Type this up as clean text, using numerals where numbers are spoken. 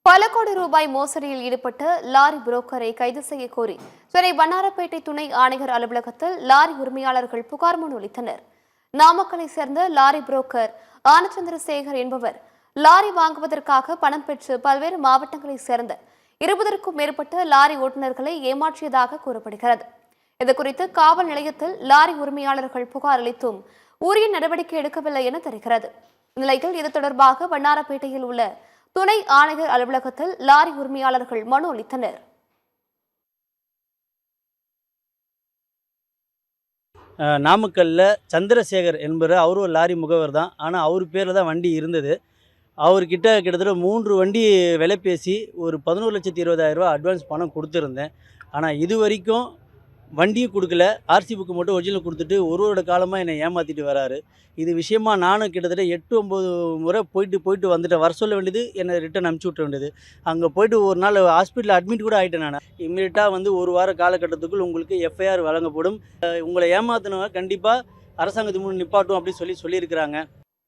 பல கோடி ரூபாய் மோசடியில் ஈடுபட்ட லாரி புரோக்கரை கைது செய்ய கோரி சென்னை வண்ணாரப்பேட்டை துணை ஆணையர் அலுவலகத்தில் லாரி உரிமையாளர்கள் புகார் மனு அளித்தனர். நாமக்கலை சேர்ந்த லாரி புரோக்கர் ஆனச்சந்திரசேகர் என்பவர் லாரி வாங்குவதற்காக பணம் பெற்று பல்வேறு மாவட்டங்களைச் சேர்ந்த 20க்கும் மேற்பட்ட லாரி ஓட்டுநர்களை ஏமாற்றியதாக கூறப்படுகிறது. இதுகுறித்து காவல் நிலையத்தில் லாரி உரிமையாளர்கள் புகார் அளித்தும் உரிய நடவடிக்கை எடுக்கவில்லை என தெரிகிறது. இந்நிலையில் இது தொடர்பாக வண்ணாரப்பேட்டையில் உள்ள துணை ஆணையர் அலுவலகத்தில் லாரி உரிமையாளர்கள் மனு அளித்தனர். நாமக்கல்ல சந்திரசேகர் என்பவர் அவர் ஒரு லாரி முகவர் தான். ஆனால் அவர் பேரில் தான் வண்டி இருந்தது. அவர்கிட்ட கிட்டத்தட்ட 3 வண்டி விலை பேசி ஒரு 11,20,000 அட்வான்ஸ் பணம் கொடுத்துருந்தேன். ஆனால் இது வரைக்கும் வண்டியும் கொடுக்கல. ஆர்சி புக்கு மட்டும் ஒரிஜினல் கொடுத்துட்டு ஒரு வருட காலமாக என்னை ஏமாற்றிட்டு வராரு. இது விஷயமா நானும் கிட்டத்தட்ட 8-9 முறை போயிட்டு வந்துட்டேன். வர சொல்ல வேண்டியது, என்னை ரிட்டன் அனுப்பிச்சி விட்ட வேண்டியது. அங்கே போயிட்டு ஒரு நாள் ஹாஸ்பிட்டலில் அட்மிட் கூட ஆகிட்டேன். நான் இம்மீடியட்டாக வந்து ஒரு வார காலகட்டத்துக்குள் உங்களுக்கு எஃப்ஐஆர் வழங்கப்படும். உங்களை ஏமாத்தினவங்க கண்டிப்பாக அரசாங்கத்துக்கு முன் நிப்பாட்டும் அப்படின்னு சொல்லியிருக்கிறாங்க.